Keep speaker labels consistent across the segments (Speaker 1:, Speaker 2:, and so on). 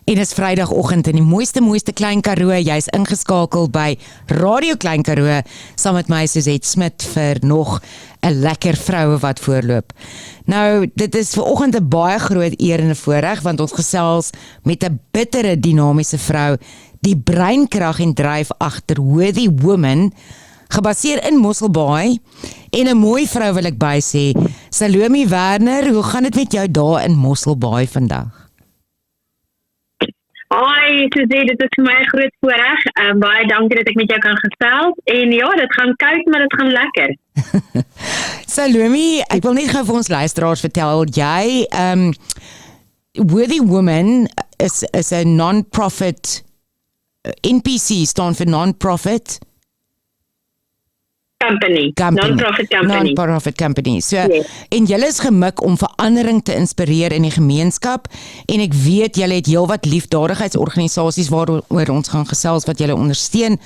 Speaker 1: En is Vrydagoggend in die mooiste Klein Karoo. Jy's ingeskakel by Radio Klein Karoo saam met my Suzette Smit vir nog 'n lekker vroue wat voorloop. Nou, dit is vanoggend 'n baie groot eer en 'n voorreg want ons gesels met 'n bittere dinamiese vrou, die breinkrag en dryf agter Worthy Woman, gebaseer in Mosselbaai, en 'n mooi vrou wil ek by sê. Salome Werner, hoe gaan dit met jou daar in Mosselbaai vandag?
Speaker 2: Hoi, Suzette, dit is vir my 'n groot voorreg. Baie dankie dat ek met jou kan gesels. En ja, dit gaan koud, maar dit gaan lekker.
Speaker 1: Salome, ek wil net gou vir ons luisteraars vertel, jy, Worthy Woman is 'n non-profit, NPC staan vir non-profit
Speaker 2: company. Non-profit company.
Speaker 1: So, yes. En julle is gemik om verandering te inspireer in die gemeenskap, en ek weet julle het heelwat liefdadigheidsorganisasies waaroor ons gaan gesels wat julle ondersteun.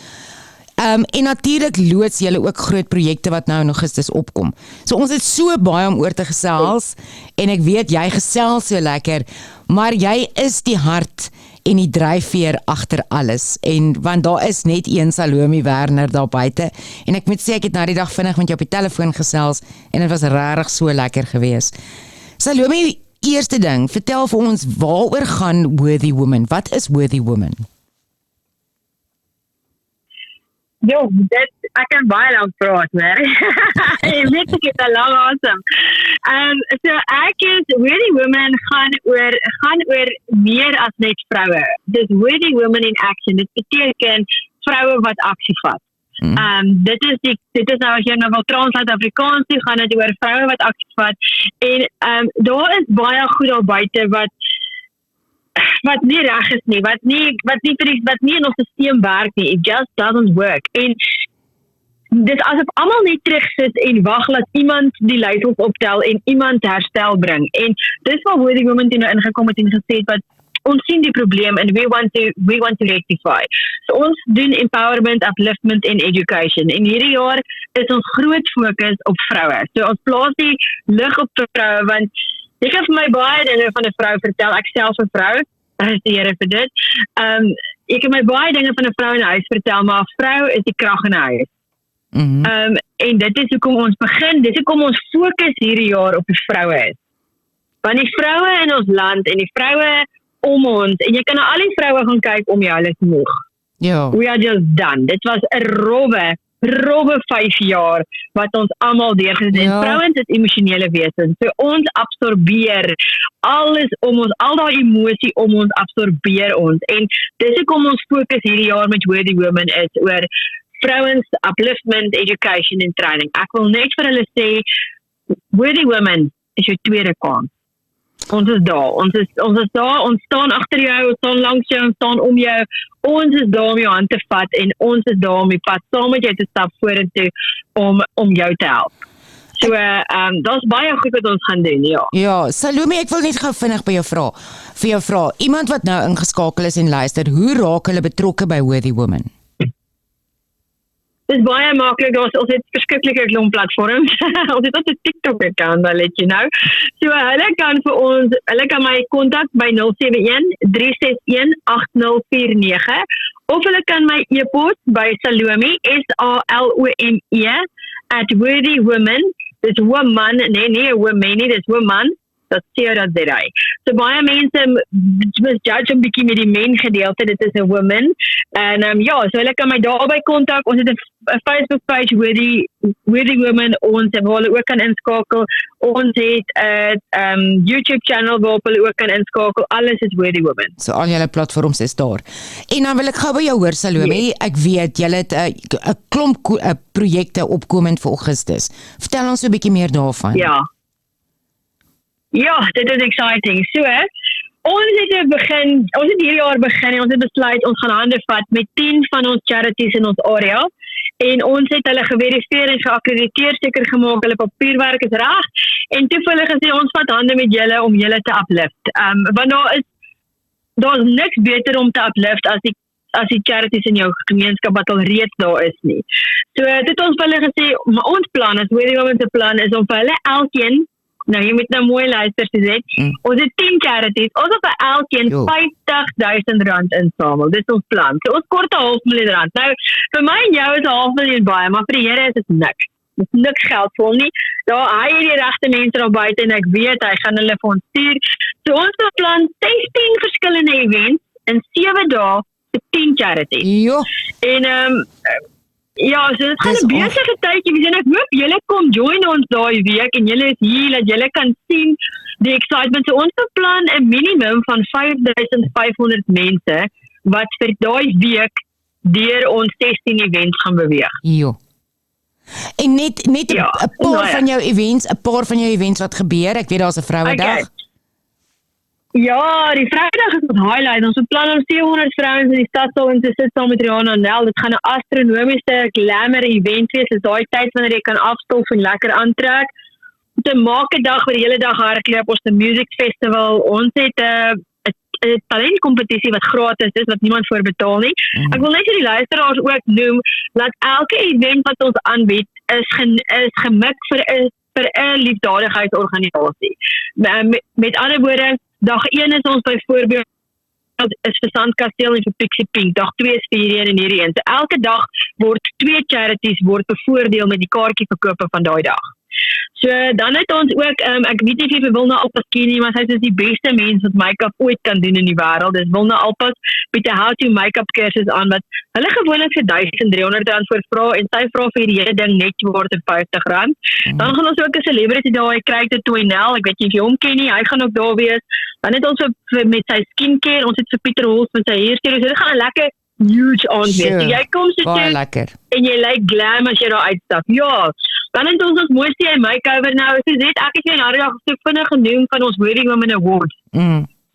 Speaker 1: En natuurlik loods julle ook groot projekte wat nou in Augustus opkom. So ons het so baie om oor te gesels, en ek weet jy gesels so lekker, maar jy is die hart en die dryfveer agter alles, en want daar is net een Salome Werner daar buite, en ek moet sê ek het nou die dag vinnig met jou op die telefoon gesels, en dit was regtig so lekker gewees. Salome, eerste ding, vertel vir ons waaroor gaan Worthy Woman? Wat is Worthy Woman?
Speaker 2: Jo, ek kan baie lank praat, hoor. Jy weet ek het 'n lang asem. So ek is Worthy Woman gaan oor meer as net vroue. Dis Worthy Women in Action. Dit beteken vroue wat aksie vat. Dit is nou as jy nou wil translate Afrikaans toe, gaan dit oor vroue wat aksie vat. En daar is baie goed daar buite wat nie reg is nie, wat nie in ons stelsel werk nie. It just doesn't work. En dis asof almal net terugsit en wag dat iemand die leiders optel en iemand herstel bring. En dis waar Worthy Woman nou ingekom het en gesê het wat ons sien die probleem en we want to rectify. So ons doen empowerment, upliftment en education. En hierdie jaar is ons groot fokus op vroue. So ons plaas die lig op vroue, want ek kan vir my baie dinge van 'n vrou vertel, ek self 'n vrou, daar is die Here vir dit. Ek kan my baie dinge van 'n vrou in 'n huis vertel, maar 'n vrou is die krag in 'n huis. En dit is hoekom ons begin, dit is hoekom ons fokus hierdie jaar op die vroue is. Want die vroue in ons land en die vroue om ons, en jy kan na al die vroue gaan kyk om jou, hulle is moeg.
Speaker 1: Ja.
Speaker 2: We are just done. Dit was 'n rowwe 5 jaar wat ons almal deurgesit het. Vrouens is emosionele wesens. So ons absorbeer alles om ons, al daai emosie om ons absorbeer ons. En dis hoekom ons fokus hierdie jaar met Worthy Women is oor vrouens upliftment, education en training. Ek wil net vir hulle sê, Worthy Women is jou tweede kans. Ons is daar, ons staan agter jou, ons staan langs jou, ons staan om jou, ons is daar om jou hand te vat en ons is daar om die pad saam met jou te stap vorentoe om jou te help. So, daar's baie goed wat ons gaan doen, ja.
Speaker 1: Ja, Salome, ek wil net gou vinnig by jou vra, iemand wat nou ingeskakel is en luister, hoe raak hulle betrokke by Worthy Woman?
Speaker 2: Dit is baie maklik, ons het verskriklike klomp platforms. Ons het ook 'n TikTok account, maar let you know. So hulle kan my kontak by 071-361-8049 of hulle kan my e-pos by Salome, SALOME @worthywoman. Dis woman, nee, woman nie, dis woman. .co.za. So baie mense misjudge 'n bietjie met die men gedeelte, dit is 'n woman. En so hulle kan my daarby kontak. Ons het 'n Facebook page Worthy Women, ons het hulle ook kan inskakel. Ons het 'n YouTube channel waar hulle ook kan inskakel. Alles is Worthy Women.
Speaker 1: So al julle platforms is daar. En dan wil ek gou by jou hoor, Salome. Yes. Ek weet julle het 'n klomp projekte opkomend vir Augustus. Vertel ons so 'n bietjie meer daarvan.
Speaker 2: Ja, dit is exciting. So, ons het hierdie jaar begin en ons het besluit ons gaan hande vat met 10 van ons charities in ons area. En ons het hulle geverifieer en geakkrediteer, seker gemaak hulle papierwerk is reg. En toe hulle gesê ons vat hande met julle om julle te uplift. Want daar's niks beter om te uplift as die charities in jou gemeenskap wat al reeds daar is nie. So dit ons vir hulle gesê, maar ons plan, as Worthy Women se plan is om vir hulle elkeen Nou, jy moet nou mooi luister, Suzette. Ons het 10 charities. Ons het vir elkeen R50,000 insamel. Dis ons plan. So ons kort R500,000. Nou, vir my en jou is R500,000 baie, maar vir die Here is dit niks. Dit is niks geld vir hom nie. Daar hy het die regte mense daar buite en ek weet hy gaan hulle vir ons stuur. So ons beplan 16 verskillende events in 7 dae vir 10 charities.
Speaker 1: Jo.
Speaker 2: En ja, so dit gaan 'n besige tydjie wees en ek hoop julle kom join ons daai week en julle is hier dat julle kan sien die excitement. So ons beplan 'n minimum van 5,500 mense wat vir daai week deur ons 16 events gaan beweeg.
Speaker 1: Jo. En net 'n paar van jou events wat gebeur. Ek weet daar's 'n Vrouedag.
Speaker 2: Okay. Ja, die Vrydag is ons highlight. Ons beplan om 700 vrouens in die stadsaal in te sit saam met Rihanna en Nel. Dit gaan 'n astronomiese glamour event wees. Dit is daai tyd wanneer jy kan afstof en lekker aantrek. Dit 'n maak-dag waar die hele dag hardloop. Ons 'n music festival. Ons het 'n talentkompetisie wat gratis is, wat niemand voor betaal nie. Ek wil net vir die luisteraars ook noem dat elke event wat ons aanbied is gemik vir 'n liefdadigheidsorganisasie. Met ander woorde, dag 1 is ons byvoorbeeld is vir Sandkasteel en vir Pixie Pink. Dag 2 is vir hierdie en hierdie een. So elke dag word 2 charities bevoordeel met die kaartjieverkope van daai dag. So dan het ons ook, ek weet nie of jy vir Wilna Alpas ken nie, maar sy is die beste mens wat make-up ooit kan doen in die wêreld. Dis Wilna Alpas bied 'n how-to make-up kursus aan wat hulle gewoonlik vir R1,300 voor vra en sy vra vir hierdie hele ding net R50. Dan gaan ons ook 'n celebrity daai kry te Toynel. Ek weet nie of jy hom ken nie, hy gaan ook daar wees. Dan het ons met sy skincare, ons het vir Pieter Hols met sy hairstyle. So dit gaan 'n lekker huge aand wees. So jy kom so toe en jy lyk glam as jy daar uitstap. Ja. Dan het ons mooiste makeover nou. So dit ek het nou die dag so vinnig genoem van ons Worthy Women Awards.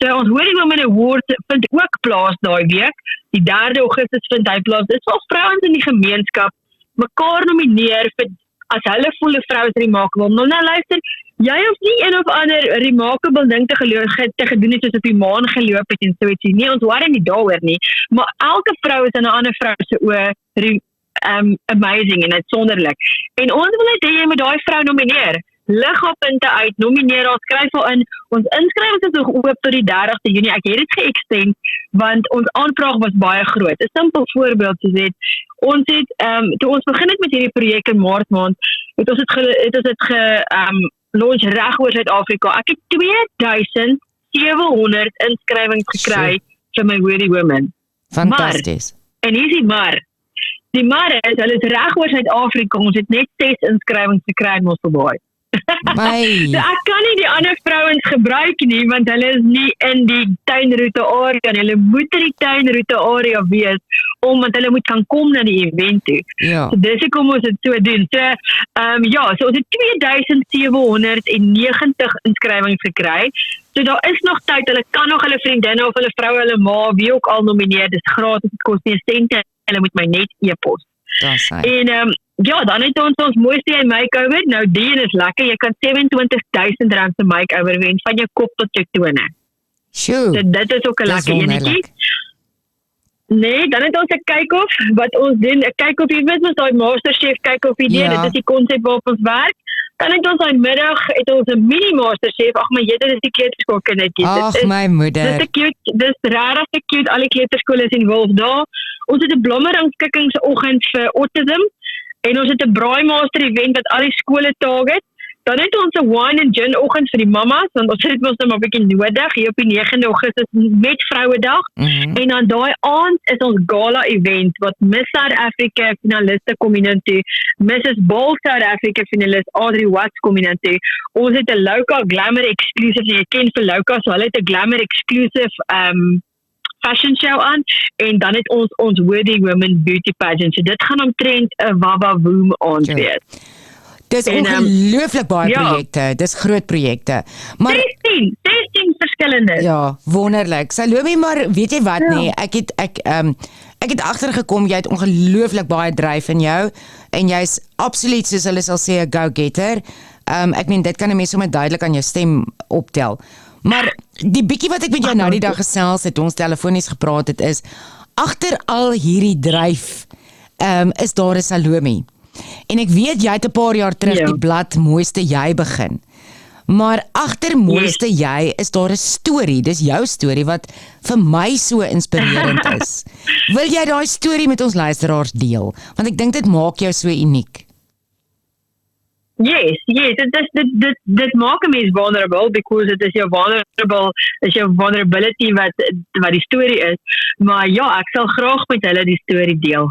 Speaker 2: So ons Worthy Women Awards vind ook plaas daai week. Die 3 Augustus vind hy plaas. Dit is vir vrouens in die gemeenskap mekaar nomineer vir as hulle voel 'n vrou is remarkable. Nou luister, jy hoef nie een of ander remarkable ding te gedoen het soos op die maan geloop het en so iets. Nee, ons worry nie daaroor nie, maar elke vrou is in 'n ander vrou se oë amazing en uitsonderlik. En ons wil net hê jy moet daai vrou nomineer. Lig haar punte uit, nomineer haar, skryf haar in. Ons inskrywings is nog oop tot die 30ste Junie. Ek het dit geëxtend want ons aanvraag was baie groot. 'n Simpel voorbeeld is dit. Ons het toe ons begin het met hierdie projek in Maart maand, het ons dit launch reg oor Suid-Afrika. Ek het 2,700 inskrywings gekry vir my Worthy Women.
Speaker 1: Fantasties.
Speaker 2: En hier is die maar. Die maar is, hulle is reg oor Suid-Afrika. Ons het net 6 inskrywings gekry in Mosselbaai. So ek kan nie die ander vrouens gebruik nie, want hulle is nie in die tuinroete area. Hulle moet in die tuinroete area wees, omdat hulle moet kan kom na die event toe.
Speaker 1: Ja.
Speaker 2: So dis hoekom ons dit so doen. So, so ons het 2,790 inskrywings gekry. So daar is nog tyd. Hulle kan nog hulle vriendinne of hulle vroue, hulle ma, wie ook al nomineer. Dis gratis, dit kos nie 'n sent. Hulle moet my net e-pos. En dan het ons mooiste makeover. Nou die is lekker. Jy kan R27,000 se makeover wen van jou kop tot jou tone.
Speaker 1: Sjoe.
Speaker 2: So dit is ook 'n lekker enetjie. Nee, dan het ons 'n kyk-off wat ons doen. 'n Kyk-off, jy weet mos daai MasterChef kyk-off idee. Dit is die konsep waarop ons werk. Dan het ons daai middag ons 'n mini MasterChef. Ag my jette, dis die kleuterskool kindertjies.
Speaker 1: Ag my moeder.
Speaker 2: Dis cute. Dis regtig cute. Al die kleuterskole is involved daar. Ons het 'n blommerangskikkingsoggend vir autism en ons het 'n braaimaaster event wat al die skole target. Dan het ons 'n wine and gin oggend vir die mammas, want ons het mos nou maar 'n bietjie nodig hier op die 9de Augustus met Vrouedag. En dan daai aand is ons gala event wat Miss South Africa finaliste kom intoe. Mrs. Ball South Africa finalist Audrey Watts kom intoe. Ons het 'n Loka Glamour exclusive, jy ken vir Loka, so hulle het 'n Glamour exclusive fashion show aan en dan het ons Worthy Women Beauty Pageant. So dit gaan omtrent 'n Wawa Woom aand wees.
Speaker 1: Dis ongelooflik baie projekte. Dis groot projekte. Maar
Speaker 2: 16 verskillende.
Speaker 1: Ja, wonderlik. Salome, maar weet jy wat nee, ek het agtergekom jy het ongelooflik baie dryf in jou en jy's absoluut soos hulle sal sê 'n go-getter. Ek meen dit kan 'n mens sommer duidelik aan jou stem optel. Maar die bietjie wat ek met jou nou die dag gesels het, ons telefonies gepraat het, is agter al hierdie dryf is daar 'n Salome. En ek weet jy het 'n paar jaar terug die blad Mooiste Jy begin. Maar agter mooiste jy is daar 'n storie. Dis jou storie wat vir my so inspirerend is. Wil jy daai storie met ons luisteraars deel? Want ek dink dit maak jou so uniek.
Speaker 2: Yes, dit maak 'n mens vulnerable because it is your vulnerability wat die storie is. Maar ja, ek sal graag met hulle die storie deel.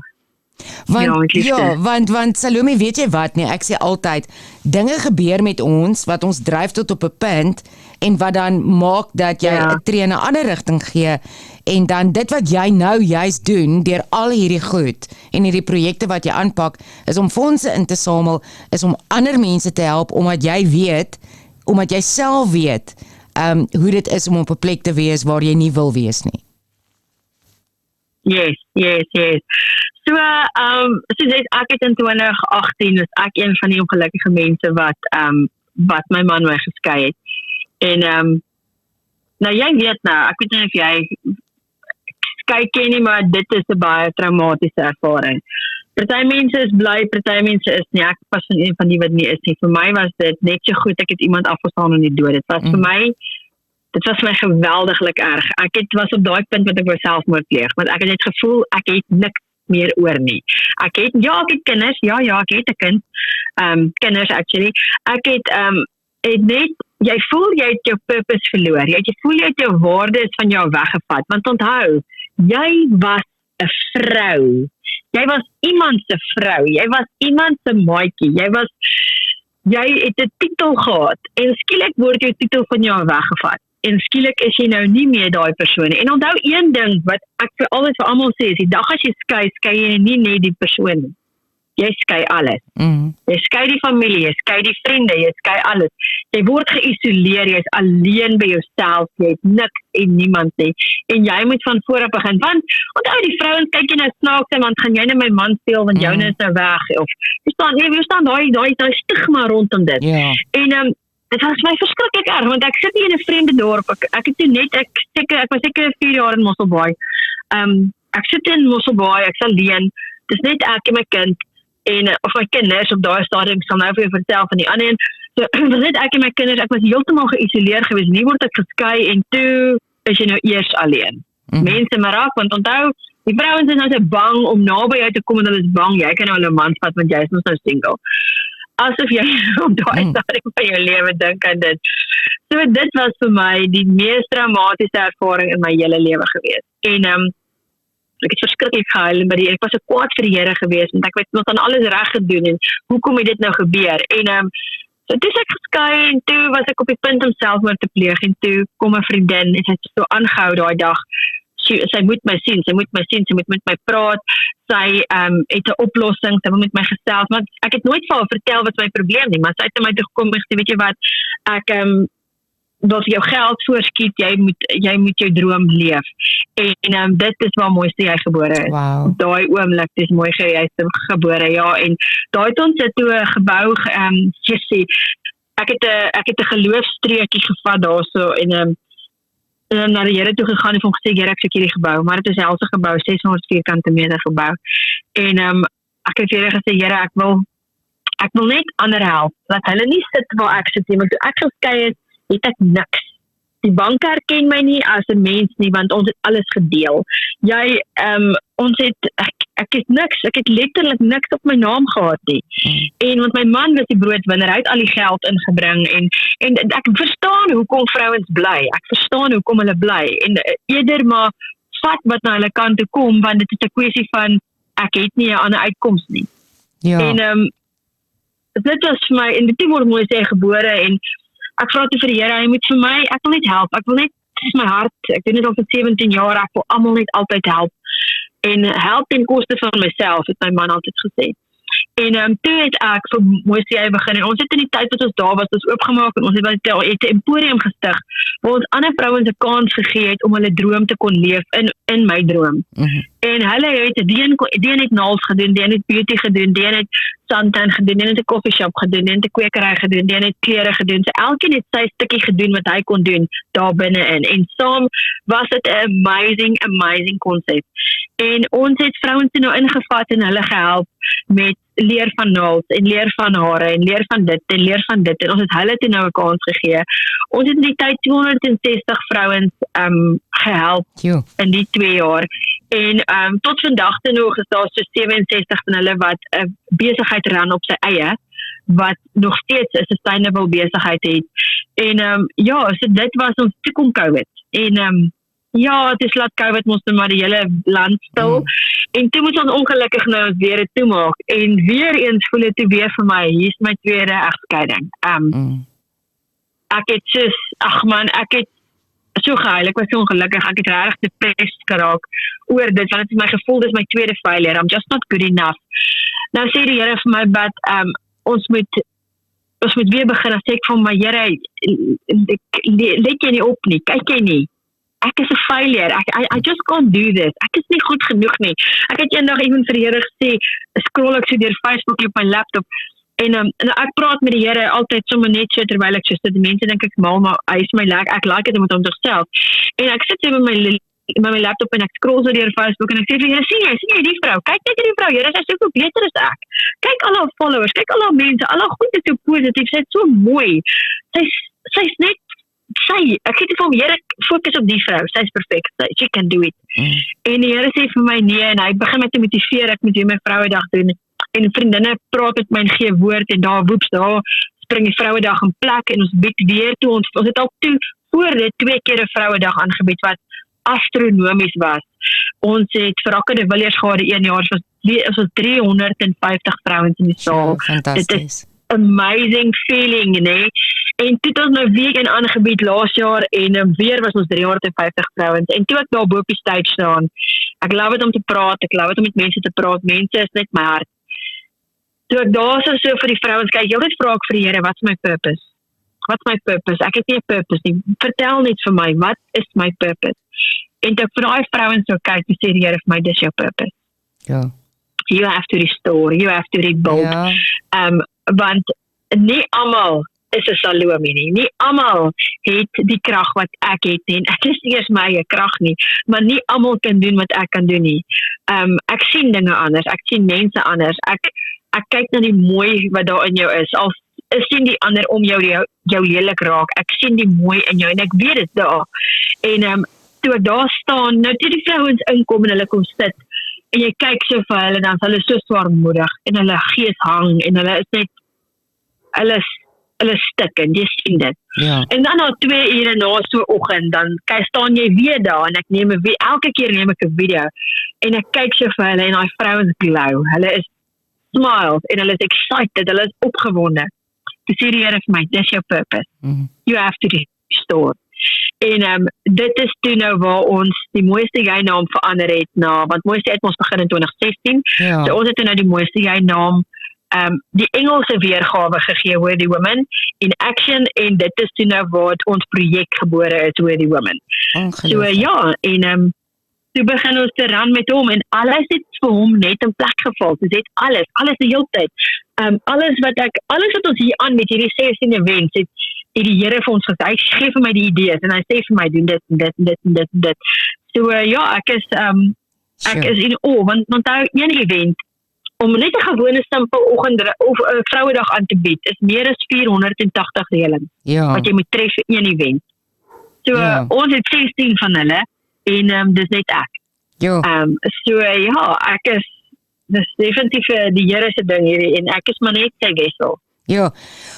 Speaker 1: Want Salome, weet jy wat nie, ek sê altyd, dinge gebeur met ons, wat ons dryf tot op 'n punt, en wat dan maak dat jy 'n tree in 'n ander rigting gee, en dan dit wat jy nou juist doen, deur al hierdie goed, en hierdie projekte wat jy aanpak, is om fondse in te samel, is om ander mense te help, omdat jy self weet, hoe dit is om op 'n plek te wees, waar jy nie wil wees nie.
Speaker 2: Yes. So, ek het in 2018, is ek een van die ongelukkige mense wat my man my geskei het. En, nou jy weet nou, ek weet nie of jy skei ken nie, maar dit is 'n baie traumatiese ervaring. Party mense is bly, party mense is nie. Ek was van een van die wat nie is nie. Vir my was dit net so goed, ek het iemand afgestaan in die dood. Dit was vir my geweldiglik erg. Ek was op daai punt wat ek wou selfmoord pleeg, want ek het net gevoel, ek het niks meer oor nie. Ek het kinders, ek het 'n kind, kinders actually. Ek het net, jy voel jy het jou purpose verloor, jy voel jy het jou waardes van jou weggevat, want onthou, jy was 'n vrou, jy was iemand se vrou, jy was iemand se maatjie, jy het 'n titel gehad, en skielik word jou titel van jou weggevat. En skielik is jy nou nie meer daai persoon. En onthou een ding wat ek altyd vir almal sê, is die dag as jy skei jy nie net die persoon nie. Jy skei alles. Jy skei die familie, jy skei die vriende, jy skei alles. Jy word geïsoleer, jy is alleen by jouself, jy het niks en niemand nie. En jy moet van voor af begin. Want onthou die vrouens kyk jy nou snaaks, want gaan jy nou my man steel want joune is nou weg, of jy staan daai stigma rondom dit.
Speaker 1: Yeah.
Speaker 2: En dit was my verskriklik erg, want ek sit nie in 'n vreemde dorp. Ek het toe net, ek was seker 4 jaar in Mosselbaai. Ek sit in Mosselbaai, ek's alleen. Dis net ek en my kind, of my kinders op daai stadium, ek sal nou vir jou vertel van die ander een. So, was net ek en my kinders, ek was heeltemal geïsoleer geweest. Nie word ek geskei, en toe is jy nou eers alleen. Mense maar raak, want onthou, die vrouens is nou so bang om naby jou te kom, en hulle is bang, jy kan nou hulle man vat, want jy is nog so single. Asof jy op daai stadium van jou lewe dink aan dit. So dit was vir my die mees traumatiese ervaring in my hele lewe gewees. En ek het verskriklik gehuil, maar ek was so kwaad vir die Here gewees, want ek weet ons aan alles reg gedoen, en hoekom het dit nou gebeur? En so toe is ek geskei, en toe was ek op die punt om selfmoord te pleeg, en toe kom 'n vriendin, en sy het so aangehou daai dag. Sy moet my sien, sy moet met my praat, sy het 'n oplossing, sy wil met my gesels, want ek het nooit vir haar vertel wat my probleem nie, maar sy het na my toe gekom en gesê, weet jy wat, ek wil vir jou geld voorskiet, jy moet jou droom leef, en dit is waar mooiste jy gebore is.
Speaker 1: Wow.
Speaker 2: Daai oomblik, dis mooi jy is gebore, ja, en daai het ons toe 'n gebou, ek het 'n geloofstreekie gevat daarso, en na die Here toe gegaan en hom gesê, Here, ek soek hierdie gebou, maar dit is 'n helse gebou, 600 vierkante meter gebou. En ek het vir Here gesê, Here, ek wil net ander help, dat hulle nie sit waar ek sit nie, want toe ek geskei is, het ek niks. Die bank herken my nie as 'n mens nie, want ons het alles gedeel. Ek het letterlik niks op my naam gehad nie. En want my man was die broodwinner, hy het al die geld ingebring, en ek verstaan hoekom vrouens bly, ek verstaan hoekom hulle bly, en eerder maar vat wat na hulle kant toe kom, want dit is 'n kwessie van, ek het nie 'n ander uitkoms nie.
Speaker 1: Ja.
Speaker 2: En dit was vir my, en dit word mooi sê gebore, en ek vra toe vir die Here, hy moet vir my, ek wil net help, dit is my hart, ek doen dit al vir 17 jaar, ek wil almal net altyd help, en help ten koste van myself, het my man altyd gesê. En toe het ek vir Mosie begin, en ons het in die tyd wat ons daar was, ons oopgemaak, en ons het 'n emporium gestig, waar ons ander vrouens 'n kans gegee het, om hulle droom te kon leef, in my droom. En hulle het die een het nails gedoen, die een het beauty gedoen, die een het suntan gedoen, die een het 'n coffee shop gedoen, die een het 'n kwekery gedoen, die een het klere gedoen. So elkeen het sy stukkie gedoen wat hy kon doen daar binne-in. En saam was dit 'n amazing konsep. En ons het vrouens nou ingevat en hulle gehelp met leer van nails en leer van hare en leer van dit en leer van dit. En ons het hulle toe nou 'n kans gegee. Ons het in die tyd 260 vrouens gehelp in die 2 jaar. En tot vandag toe nog is daar so 67 van hulle wat 'n besigheid ran op sy eie, wat nog steeds 'n sustainable besigheid het. En so dit was ons toe kom COVID. En ja, het is laat COVID ons nou maar die hele land stil. En toe moet ons ongelukkig nou ons weer dit toemaak. En weer eens voel dit toe weer vir my, hier is my tweede egskeiding. Ek het soos, ek het so gehuil, ek was so ongelukkig, ek het regtig depressed geraak oor dit, want het is my gevoel, dit is my tweede failure, I'm just not good enough. Nou sê die Here vir my, but ons moet weer begin, dan sê ek van my Here, let jy nie op nie, kyk jy nie, ek is 'n failure, I just can't do this, ek is nie goed genoeg nie. Ek het eendag even vir die Here gesê, scroll ek so deur Facebook op my laptop, en ek praat met die Here altyd sommer net so terwyl ek so sit. Die mense dink ek mal, maar hy is my ek like dit met hom self. En ek sit so met my laptop en ek scroll so deur Facebook en ek sê vir Here, sien jy die vrou? Kyk net hierdie vrou, Here, sy is soveel beter as ek. Kyk al haar followers, kyk al haar mense, al haar goed is so positief, sy is so mooi. Sy's net ek sê vir hom, Here, fokus op die vrou, sy is perfek, she can do it. En die Here sê vir my nee, en hy begin my te motiveer, ek moet weer my Vrouedag doen. En vriendinne praat met my en gee woord en daar spring die Vrouedag in plek en ons bied weer toe, ons het al toe voor dit 2 keer 'n Vrouedag aangebied wat astronomies was. Ons het vir Akke de Villiers gehad die 1 jaar, ons was 350 vrouens in die saal. Dit is amazing feeling, nee. En toe het ons nou weer een aangebied laas jaar en weer was ons 350 vrouens. En toe ek daar bo op die stage staan, ek love het om te praat, ek love het om met mense te praat, mense is net my hart. Toe ek daar so vir die vrouens kyk, jy vra ek vir die Here, what's my purpose? What's my purpose? Ek het nie 'n purpose nie. Vertel net vir my, what is my purpose? En toe ek vir daai vrouens so kyk, sê die Here vir my, dis jou purpose.
Speaker 1: Ja.
Speaker 2: You have to restore, you have to rebuild. Ja. Want nie almal is 'n Salome nie almal het die krag wat ek het nie, en ek is nie eers my eie krag nie, maar nie almal kan doen wat ek kan doen nie. Ek sien dinge anders, ek sien mense anders, ek kyk na die mooi wat daar in jou is, al sien die ander om jou lelik raak, ek sien die mooi in jou, en ek weet dit daar, en toe ek daar staan, nou toe die vrouens inkom en hulle kom sit, en jy kyk so vir hulle, dan is hulle so swaarmoedig, en hulle gees hang, en hulle is net, hulle stikken, jy sien dit.
Speaker 1: Ja.
Speaker 2: En dan na 2 ure na so oggend, dan staan jy weer daar, en elke keer neem ek 'n video, en ek kyk so vir hulle, en die vrouens glow, hulle is smiles, en hulle is excited, hulle is opgewonde. Toe sê die Here vir my, dis jou purpose. You have to restore. En dit is toe nou waar ons die mooiste jy-naam verander het want mooiste het ons begin in 2016, so ons het nou die mooiste jy-naam die Engelse weergawe gegee, Worthy Women in Action, en dit is toe nou waar ons projek gebore is, Worthy Women. So en toe begin ons te ran met hom, en alles het vir hom net in plek geval, dus het alles die hele tyd, alles wat ons hier aan met hierdie 16 events, het die Here vir ons gesê, hy gee vir my die idees, en hy sê vir my, doen dit, en dit. So ek is in awe, want onthou een event, om net 'n gewone simpel oggend of 'n Vrouedag aan te bied, is meer as 480 reëlings, wat jy moet tref vir een event. So ons het 16 van hulle, en dis net ek. Ek is, dis definitief die Here se ding hierdie, en ek is maar net sy wissel.
Speaker 1: Ja,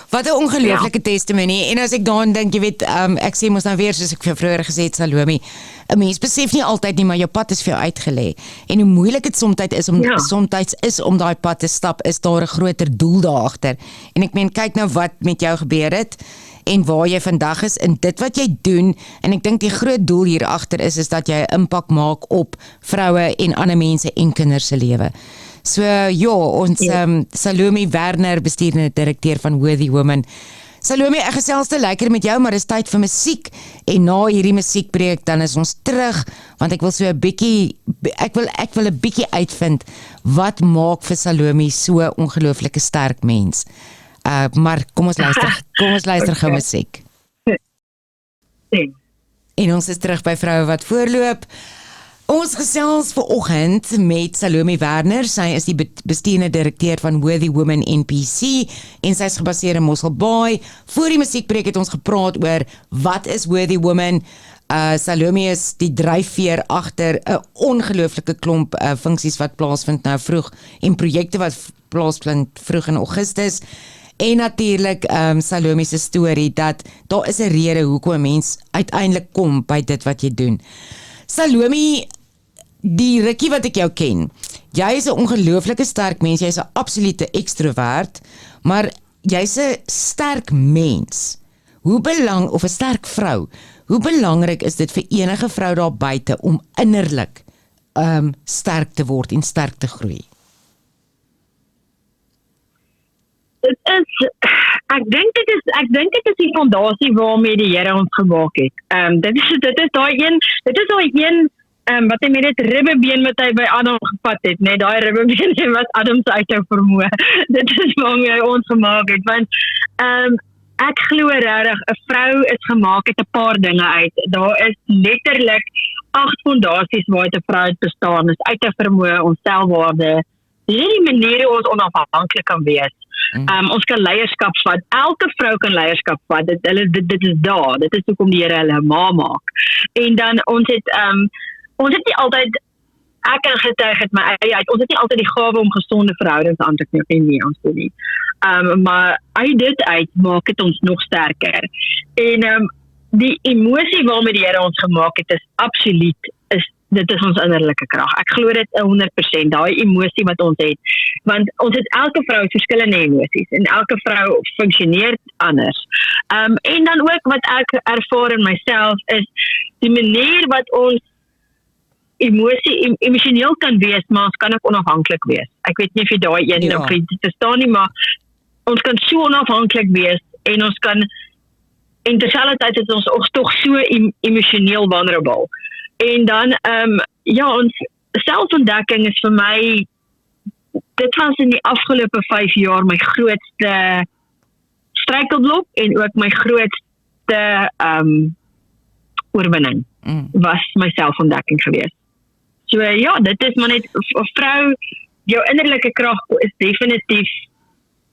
Speaker 1: wat 'n ongelooflike testimony, en as ek daaraan dink, jy weet, ek sê mos nou weer, soos ek vir vroeër gesê het, Salome, 'n mens besef nie altyd nie, maar jou pad is vir jou uitgelê, en hoe moeilik dit soms is om daai pad te stap, is daar 'n groter doel daar agter, en ek meen, kyk nou wat met jou gebeur het, en waar jy vandag is, en dit wat jy doen, en ek dink die groot doel hier agter is dat jy 'n impak maak op vroue en ander mense en kinders se lewe. So ons Salome Werner, bestuurende direkteur van Worthy Women. Salome, ek gesels te lekker met jou, maar is tyd vir musiek, en na hierdie musiekbreek dan is ons terug, want ek wil so 'n bietjie ek wil 'n bietjie uitvind wat maak vir Salome so 'n ongelooflike sterk mens. Maar kom ons luister gou musiek. En ons is terug by Vroue wat voorloop. Ons gesels vanoggend met Salome Werner. Sy is die bestuurende direkteur van Worthy Women NPC en sy is gebaseer in Mossel Bay. Voor die musiekbreek het ons gepraat oor wat is Worthy Women. Salome is die dryfveer agter 'n ongelooflike klomp funksies wat plaasvind nou vroeg en projekte wat plaasvind vroeg in Augustus. En natuurlik Salome se storie dat daar is 'n rede hoekom 'n mens uiteindelik kom by dit wat jy doen. Salome, die rukkie wat ek jou ken, jy is 'n ongelooflike sterk mens, jy's 'n absolute ekstrovert, maar jy's 'n sterk mens. Of 'n sterk vrou. Hoe belangrik is dit vir enige vrou daar buite om innerlik sterk te word en sterk te groei?
Speaker 2: Ek dink dit is die fondasie waarmee die Here ons gemaak het. Dit is daai een wat hy met dit ribbebeen wat hy by Adam gevat het, net daai ribbebeen was Adam se uithou vermoë. Dit is waarmee hy ons gemaak het, want ek glo regtig 'n vrou is gemaak uit 'n paar dinge uit. Daar is letterlik 8 fondasies waaruit 'n vrou bestaan. Dis uit 'n vermoë, ons selfwaarde. Dis die manier hoe ons onafhanklik kan wees. Ons kan leierskap vat. Elke vrou kan leierskap vat. Dit is daar. Dit is hoekom die Here hulle ma maak. En dan ons het nie altyd, ek kan getuig het my eie uit, ons het nie altyd die gawe om gesonde verhoudings aan te knoop nie, ons doen nie. Maar uit dit uit maak het ons nog sterker. En die emosie waarmee die Here ons gemaak het is absoluut, dit is ons innerlike krag. Ek glo dit 100%, daai emosie wat ons het. Want ons het elke vrou verskillende emosies en elke vrou funksioneer anders. En dan ook wat ek ervaar in myself is die manier wat ons emosioneel kan wees, maar ons kan ook onafhanklik wees. Ek weet nie of jy daai een of jy verstaan nie, maar ons kan so onafhanklik wees en ons kan en terselfdertyd is ons ook tog so emosioneel vulnerable. En dan ons selfontdekking is vir my, dit was in die afgelope 5 jaar my grootste struikelblok en ook my grootste oorwinning was my selfontdekking geweest. So dit is maar net 'n vrou, jou innerlike krag is definitief,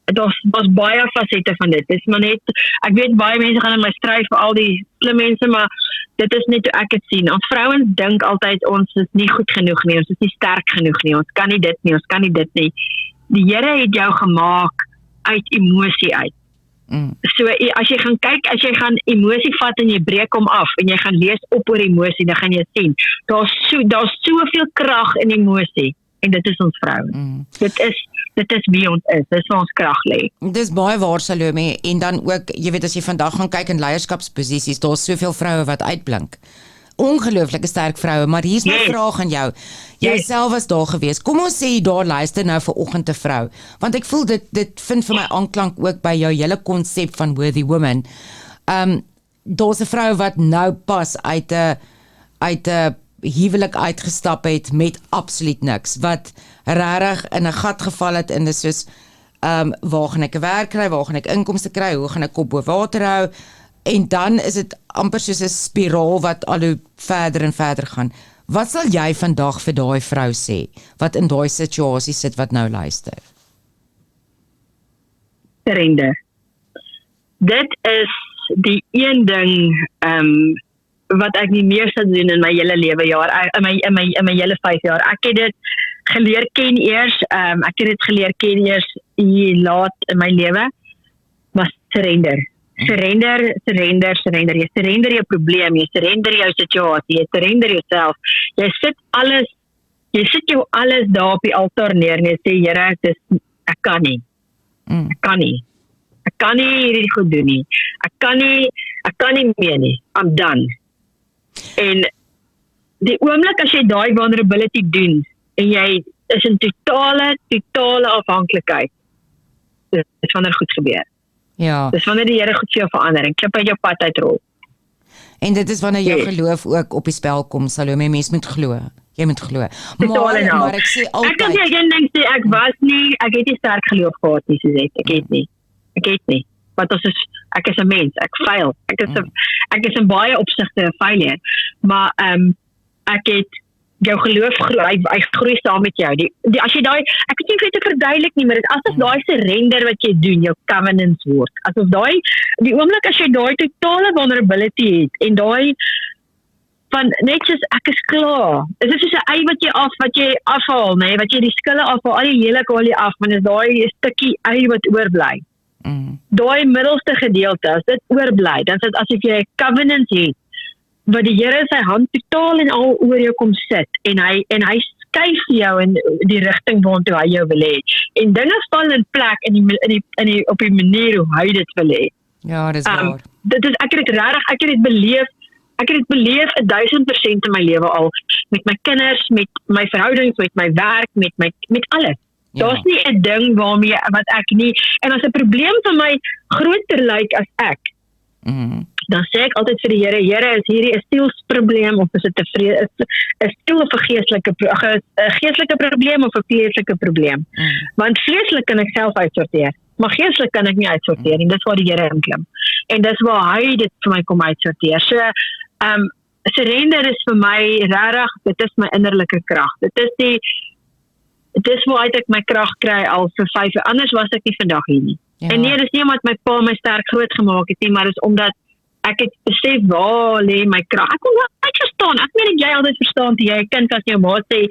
Speaker 2: daar's baie fasette van dit. Dis maar net, ek weet baie mense gaan in my stry vir al die slim mense, maar dit is net hoe ek het sien. Ons vrouens dink altyd ons is nie goed genoeg nie, ons is nie sterk genoeg nie, ons kan nie dit nie, ons kan nie dit nie. Die Here het jou gemaak uit emosie uit. So as jy gaan kyk, as jy gaan emosie vat en jy breek hom af en jy gaan lees op oor emosie, dan gaan jy sien, daar's soveel krag in emosie en dit is ons vrouens. Dit is wie ons is, dit is waar ons krag lê.
Speaker 1: Dis baie waar, Salome, en dan ook, jy weet, as jy vandag gaan kyk in leierskapsposisies, daar's soveel vroue wat uitblink. Ongelooflike sterk vroue, maar hier's my vraag aan jou. Jy self was daar gewees. Kom ons sê daar luister nou vanoggend 'n vrou, want ek voel dit vind vir my aanklank ook by jou hele konsep van Worthy Women. Daar's 'n vrou wat nou pas uit 'n huwelik uitgestap het met absoluut niks, wat regtig in 'n gat geval het en dis soos waar gaan ek 'n werk kry, waar gaan ek inkomste kry, hoe gaan ek kop bo water hou, en dan is dit amper soos 'n spiraal wat al hoe verder en verder gaan. Wat sal jy vandag vir daai vrou sê wat in daai situasie sit wat nou luister?
Speaker 2: Surrender. Dit is die een ding wat ek nie meer sal doen in my hele lewe jaar, in my hele 5 jaar. Ek het dit geleer ken eers, hier laat in my lewe, maar surrender. Surrender. Jy surrender jou probleem, jy surrender jou situasie, jy surrender jouself. Jy sit jou alles daar op die altaar neer en jy sê, Here, ek kan nie. Ek kan nie hierdie goed doen nie. Ek kan nie meer nie. I'm done. En die oomblik as jy daai vulnerability doen en jy is in totale afhanklikheid, dis wanneer goed gebeur.
Speaker 1: Ja.
Speaker 2: Dis wanneer die Here goed vir jou verander en klip uit jou pad uitrol.
Speaker 1: En dit is wanneer jou geloof ook op die spel kom, Salome, mens moet glo. Jy moet glo.
Speaker 2: Totaal en al.
Speaker 1: Maar ek sê
Speaker 2: Ek kan
Speaker 1: altyd,
Speaker 2: nie een ding sê, ek het nie sterk geloof gehad nie, soos ek het nie. Want ek is 'n mens, ek fail. Ek is in baie opsigte 'n failure. Maar ek het jou geloof groei, hy groei saam met jou. As jy daai, ek weet nie of jy dit verduidelik nie, maar dit asof daai surrender wat jy doen, jou covenants word. Asof die oomblik as jy daai totale vulnerability het en daai van net soos ek is klaar. Dit is soos 'n ei wat jy afhaal, nê, wat jy die skille afhaal, al die heellik haal jy af, want is daai stukkie ei wat oorbly. Daai middelste gedeelte, as dit oorbly, dan is dit asof jy 'n covenant het wat die Here sy hand totaal en al oor jou kom sit en hy skuif jou in die rigting waartoe hy jou wil hê. En dinge val in plek op die manier hoe hy dit wil hê.
Speaker 1: Ja, dis waar.
Speaker 2: Ek het dit beleef 1000% in my lewe al, met my kinders, met my verhoudings, met my werk, met alles. Ja. Daar's nie 'n ding wat ek nie, en as 'n probleem vir my groter lyk as ek, dan sê ek altyd vir die Here, is hierdie 'n sielsprobleem of is dit 'n siel of 'n geestelike probleem of 'n vleeslike probleem? Want vleeslik kan ek self uitsorteer, maar geestelik kan ek nie uitsorteer en dis waar die Here inklim. En dis waar hy dit vir my kom uitsorteer. So surrender is vir my regtig, dit is my innerlike krag. Dit is waaruit ek my krag kry al vir 5 jaar. Anders was ek nie vandag hier nie. Ja. En nee, dis nie omdat my pa my sterk groot gemaak het nie, maar dis omdat ek het besef waar lê my krag. Ek kon nooit verstaan. Ek weet dat jy altyd verstaan toe jy 'n kind as jou ma sê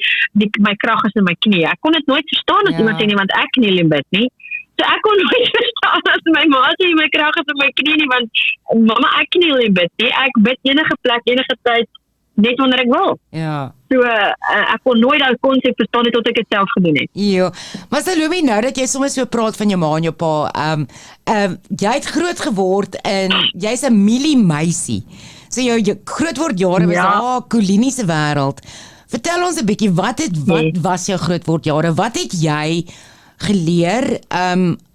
Speaker 2: my krag is in my knie. Ek kon dit nooit verstaan as iemand sê nie, want ek kniel en bid nie. So ek kon nooit verstaan as my ma sê my krag is in my knie nie, want mamma, ek kniel en bid nie. Ek bid enige plek, enige tyd, net wanneer ek wil.
Speaker 1: Ja.
Speaker 2: So ek kon nooit daai konsep verstaan het tot ek dit self gedoen het.
Speaker 1: Ja. Maar Salome, nou dat jy soms so praat van jou ma en jou pa, jy het groot geword en jy's 'n mieliemeisie. So jou grootword jare was daar koloniese wêreld. Vertel ons 'n bietjie, wat was jou grootword jare? Wat het jy geleer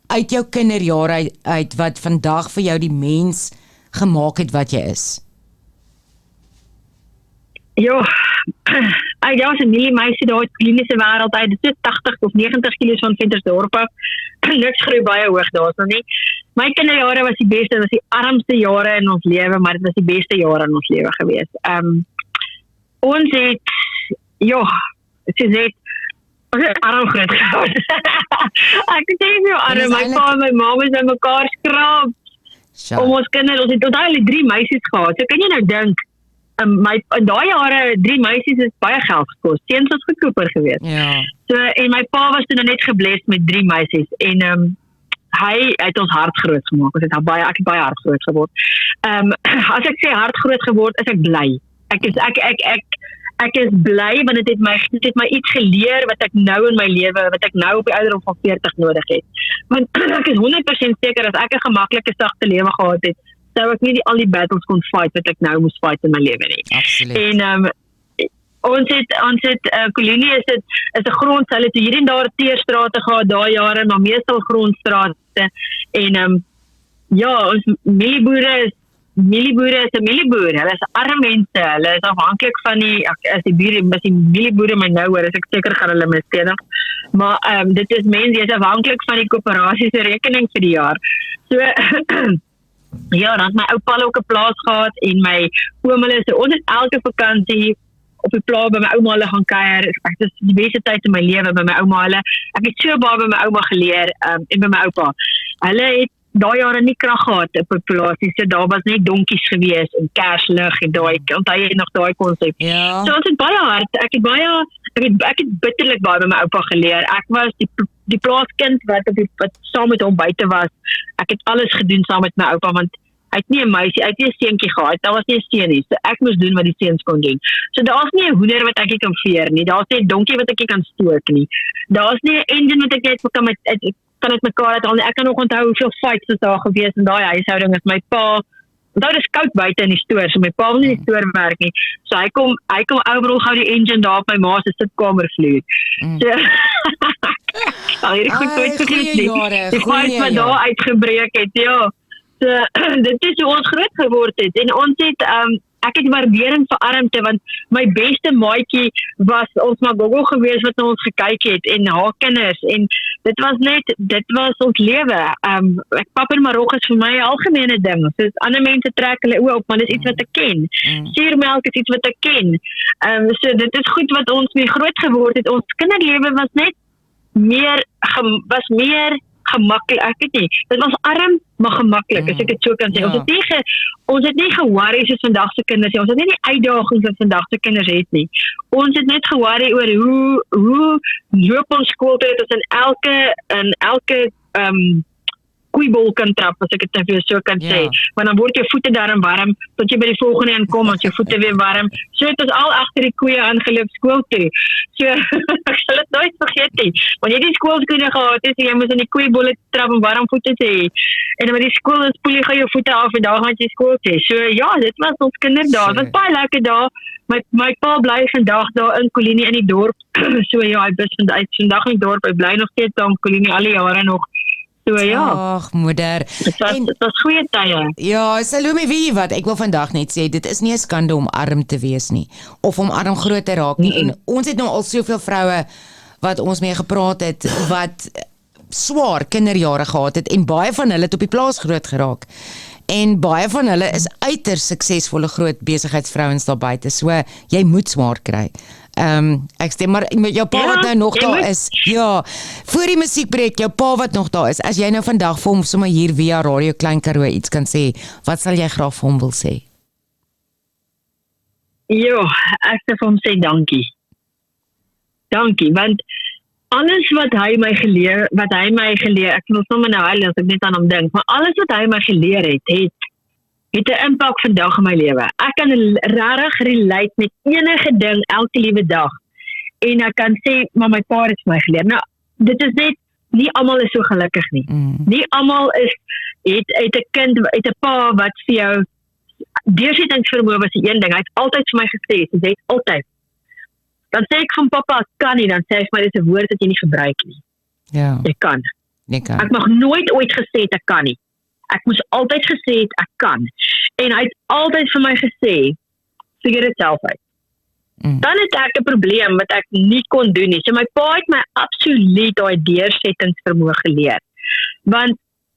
Speaker 1: uit jou kinderjare uit wat vandag vir jou die mens gemaak het wat jy is?
Speaker 2: Ja, ek was 'n mieliemeisie daar uit die kliniese wêreld uit. Dit is 80 of 90 km van Ventersdorp af. Niks groei baie hoog daarso nie. My kinderjare was die beste, was die armste jare in ons lewe, maar dit was die beste jare in ons lewe gewees. Ons het arm groot geword. Ek sê nie arm, my pa en my ma was by mekaar skraap. Om ons kinders, ons het tot al 3 meisies gehad. So kan jy nou dink, in daai jare 3 meisies is baie geld gekos. Seuns was goedkoper geweest. Ja. So en my pa was toe net gebless met 3 meisies en hy het ons hart groot gemaak. Ek het baie hart groot geword. As ek sê hart groot geword, is ek bly. Ek is bly want dit het my iets geleer wat ek nou in my lewe, wat ek nou op die ouderdom van 40 nodig het. Want ek is 100% seker as ek 'n gemaklike sagte lewe gehad het, sou ek nie al die battles kon fight wat ek nou moes fight in my lewe nie.
Speaker 1: Absoluut.
Speaker 2: En ons het kolonie is 'n grond, hulle het hier en daar teerstrate gehad daai jare, maar meestal grondstrate. En ons mielieboere is 'n mielieboer. Hulle is arme mense. Hulle is afhanklik van die mielieboere my nou hoor, is ek seker gaan hulle my stenig. Maar dit is mense, jy is afhanklik van die koöperasie se rekening vir die jaar. So ja, dan het my oupa ook 'n plaas gehad en my oom hulle so ons het elke vakansie op die plaas by my ouma hulle gaan kuier. Dit is die beste tyd in my lewe by my ouma hulle. Ek het so baie by my ouma geleer en by my oupa. Hulle het daai jare nie krag gehad op populasie, so daar was net donkies gewees en kerslig en onthou jy nog daai konsep.
Speaker 1: Ja.
Speaker 2: So ons het baie hard, ek het bitterlik baie by my oupa geleer. Ek was die plaaskind wat saam met hom buite was. Ek het alles gedoen saam met my oupa want hy het nie 'n meisie, hy het nie 'n seentjie gehad. Daar was nie 'n seun nie. So ek moes doen wat die seuns kon doen. So daar's nie 'n hoender wat ek kan veer nie. Daar's nie 'n donkie wat ek kan stook nie. Daar's nie 'n engine wat ek kan uit mekaar uithaal nie. Ek kan nog onthou hoeveel fights is daar gewees in daai huishouding as my pa. Onthou dis koud buite in die stoor, so my pa wil nie in die stoor werk nie. So hy kom overal gou die engine daar op my ma se sitkamervloer. So hierdie goed nooit vergeet nie. Die fight wat daar uitgebreek het, ja. So dit is hoe ons groot geword het en ons het ek het waardering vir armte, want my beste maatjie was ons Magogo gewees wat na ons gekyk het en haar kinders en dit was ons lewe. Pap en Marokko is vir my 'n algemene ding. Soos ander mense trek hulle oë op, maar dis iets wat ek ken. Suurmelk is iets wat ek ken. So dit is goed wat ons mee groot geword het. Ons kinderlewe was net meer gemaklik, ek weet nie. Dit was arm, maar gemaklik, as ek dit so kan sê. Ons het nie ge-worry soos vandag se kinders nie. Ons het nie die uitdagings wat vandag se kinders het nie. Ons het net ge-worry oor hoe loop ons skool toe, dat ons in elke koeibol kan trap, as ek dit nou weer so kan sê. Want dan word jou voete daarom warm, tot jy by die volgende inkom, as jou voete weer warm. So het ons al agter die koeie aangeloop skool toe. So, ek sal dit nooit vergeet nie. Want jy die skoolskoene gehad het, so jy moes in die koeibolle trap en warm voete hê. En dan met die skool, dan spoel jy gou jou voete af en daar gaan jy skool toe. So ja, dit was ons kinderdae. Dit was baie lekker dae. My pa bly vandag daar in Kolinie in die dorp. So ja, hy is vandag in die dorp. Hy bly nog steeds daar in Kolinie al die jare nog. So ja.
Speaker 1: Ag, moeder.
Speaker 2: Dit was goeie tye.
Speaker 1: Ja, Salome, weet jy wat? Ek wil vandag net sê, dit is nie 'n skande om arm te wees nie, of om arm groot te raak nie. En ons het nou al soveel vroue wat ons mee gepraat het, wat swaar kinderjare gehad het, en baie van hulle het op die plaas groot geraak. En baie van hulle is uiters suksesvolle groot besigheidsvrouens daar buite. So, jy moet swaar kry. Ek stem, maar met jou pa wat nou nog daar is, voor die musiekbreek, jou pa wat nog daar is, as jy nou vandag vir hom sommer hier via Radio Klein Karoo iets kan sê, wat sal jy graag vir hom wil sê?
Speaker 2: Ja, ek sal vir hom sê dankie. Dankie, want alles wat hy my geleer, ek wil sommer nou huil as ek net aan hom dink, maar alles wat hy my geleer het 'n impak vandag in my lewe. Ek kan regtig relate met enige ding elke liewe dag. En ek kan sê, maar my pa het my geleer. Nou, dit is net, nie almal is so gelukkig nie. Nie almal het 'n kind, het 'n pa wat vir jou, deursettingsvermoë was die een ding. Hy het altyd vir my gesê, hy het altyd. Dan sê ek van papa, ek kan nie, dan sê hy vir my, dit is 'n woord wat jy nie gebruik nie.
Speaker 1: Ja.
Speaker 2: Jy kan. Ek mag nooit ooit gesê het, ek kan nie. Ek moes altyd gesê het, ek kan. En hy het altyd vir my gesê, figure dit self uit. Dan het ek 'n probleem wat ek nie kon doen nie. So my pa het my absoluut daai deursettingsvermoë geleer. Want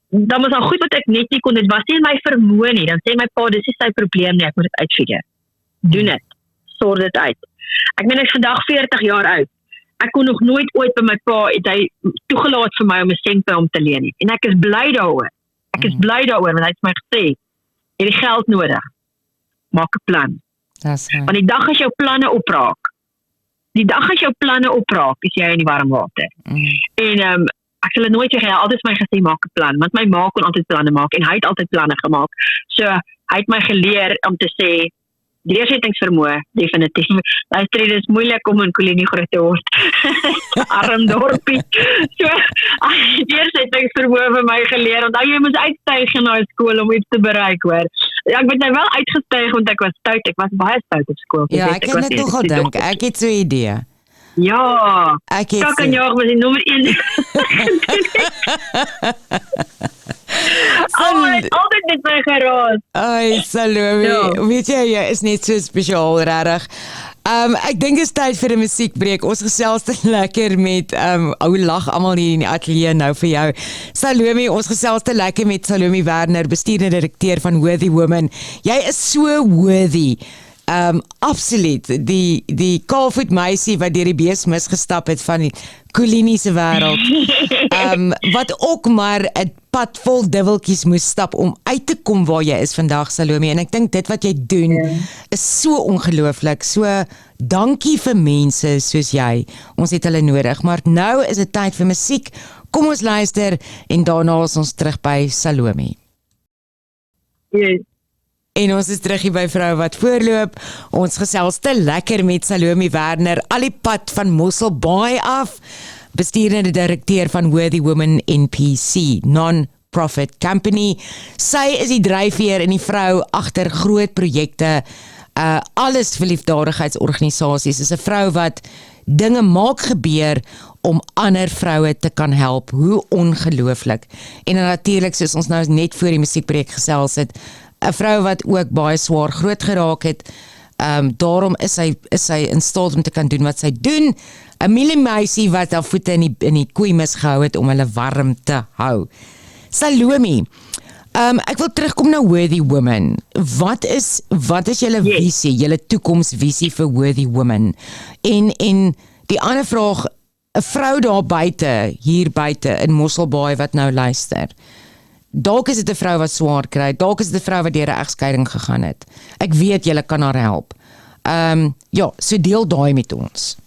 Speaker 2: dan was al goed wat ek net nie kon, dit was nie my vermoë nie. Dan sê my pa, dis nie sy probleem nie, ek moet dit uitfigure. Doen dit. Sorg dit uit. Ek meen, ek is vandag 40 jaar oud. Ek kon nog nooit ooit by my pa, het hy toegelaat vir my om 'n sent by hom te leen nie. En ek is bly daaroor. Want hy het my gesê, jy het die geld nodig. Maak 'n plan. Want die dag as jou planne opraak, is jy in die warm water. En ek sal dit nooit sê, hy het altyd my gesê, maak 'n plan. Want my ma kon altyd planne maak, en hy het altyd planne gemaak. So, hy het my geleer om te sê, deursettingsvermoë, definitief. Luister, dit is moeilik om in Kolinie groot te word. Arm dorpie. So, deursettingsvermoë vir my geleer, want jy moes uitstyg na skool om iets te bereik, hoor. Ek het nou wel uitgestyg, want ek was stout. Ek was baie stout op skool.
Speaker 1: Ja, ek kan dit nogal dink. Ek het so 'n idee.
Speaker 2: Ja,
Speaker 1: ek
Speaker 2: kan jou was die nommer 1. Altyd met my geraas.
Speaker 1: Ai, Salome, weet jy is net so spesiaal, regtig. Ek dink dit is tyd vir 'n musiekbreek. Ons gesels te lekker met ou lag almal hier in die ateljee nou vir jou. Salome, ons gesels te lekker met Salome Werner, bestuurende direkteur van Worthy Women. Jy is so worthy. Absoluut, die kaalvoet meisie wat deur die bees misgestap het van die Kolinie se wêreld, wat ook maar 'n pad vol duiweltjies moes stap om uit te kom waar jy is vandag, Salome, en ek dink dit wat jy doen is so ongelooflik, so dankie vir mense soos jy, ons het hulle nodig, maar nou is dit tyd vir musiek, kom ons luister en daarna is ons terug by Salome. En ons is terug hier by Vrou wat voorloop. Ons gesels te lekker met Salome Werner, al die pad van Mosselbaai af, bestuurende direkteur van Worthy Women NPC, non-profit company. Sy is die dryfveer en die vrou agter groot projekte, alles vir liefdadigheidsorganisasies. Is 'n vrou wat dinge maak gebeur om ander vroue te kan help. Hoe ongelooflik. En natuurlik, soos ons nou net voor die musiekbreek gesels het, 'n vrou wat ook baie swaar groot geraak het. Daarom is sy in staat om te kan doen wat sy doen. 'n Mieliemeisie wat haar voete in die koeimis gehou het om hulle warm te hou. Salome, ek wil terugkom na Worthy Women. Wat is julle visie, julle toekomsvisie vir Worthy Women? En die ander vraag, 'n vrou daar buite, hier buite in Mosselbaai wat nou luister. Dalk is dit 'n vrou wat swaar kry, dalk is dit 'n vrou wat deur 'n egskeiding gegaan het. Ek weet julle kan haar help. So deel daai met ons.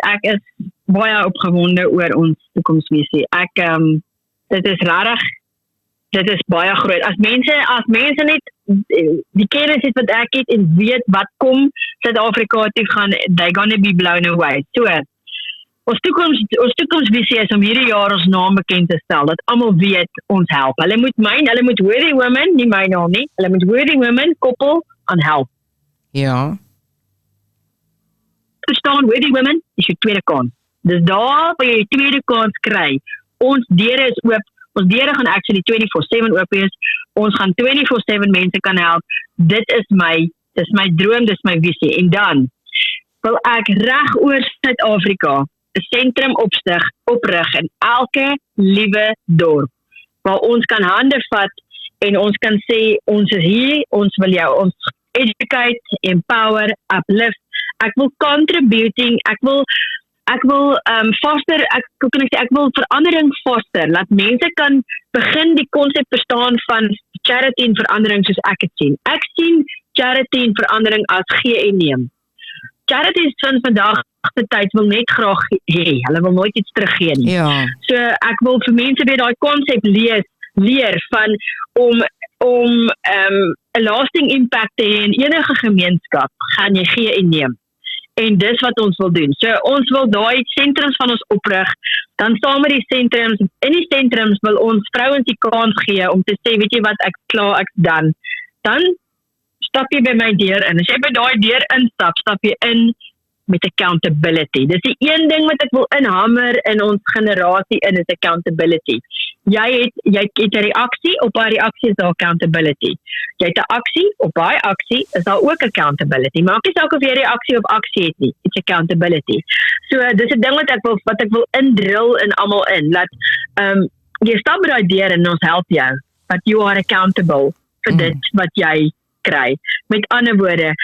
Speaker 2: Ek is baie opgewonde oor ons toekomsvisie. Dit is baie groot. As mense net die kennis het wat ek het en weet wat kom Suid-Afrika toe gaan, they gonna be blown away. So, ons toekomsvisie is om hierdie jaar ons naam bekend te stel, dat almal weet ons help. Hulle moet Worthy Women, nie my naam nie, hulle moet Worthy Women koppel aan help.
Speaker 1: Ja.
Speaker 2: Verstaan, Worthy Women is jou tweede kans. Dus daar waar jy jou tweede kans kry, ons deure is oop, ons deure gaan actually 24/7 oop wees, ons gaan 24/7 mense kan help. Dit is my droom, dit is my visie. En dan wil ek reg oor Suid-Afrika 'n sentrum oprig in elke liewe dorp, waar ons kan hande vat en ons kan sê, ons is hier, ons wil jou, ons educate, empower, uplift. Ek wil contributing, ek wil foster, ek wil verandering foster, laat mense kan begin die konsep verstaan van charity en verandering soos ek het sien. Ek sien charity en verandering as gee en neem. Charities van vandag se tyd wil net graag hê, hulle wil nooit iets teruggee nie.
Speaker 1: Ja.
Speaker 2: So ek wil vir mense weer daai konsep leer van om 'n lasting impact te hê in enige gemeenskap, gaan jy gee en neem. En dis wat ons wil doen. So ons wil daai sentrums van ons oprig, dan saam met die sentrums, in die sentrums wil ons vrouens die kans gee om te sê, weet jy wat, ek's dan stap jy by my deur in. As jy by daai deur instap, stap jy in met accountability. Dis die een ding wat ek wil inhamer in ons generasie is accountability. Jy het 'n reaksie, op daai reaksie is daar accountability. Jy het 'n aksie, op daai aksie is daar ook accountability. Maak nie saak of jy reaksie of aksie het nie, it's accountability. So dis 'n ding wat ek wil indril in almal in, dat jy stap by daai deur en ons help jou, but you are accountable vir dit wat jy kry. Met ander woorde,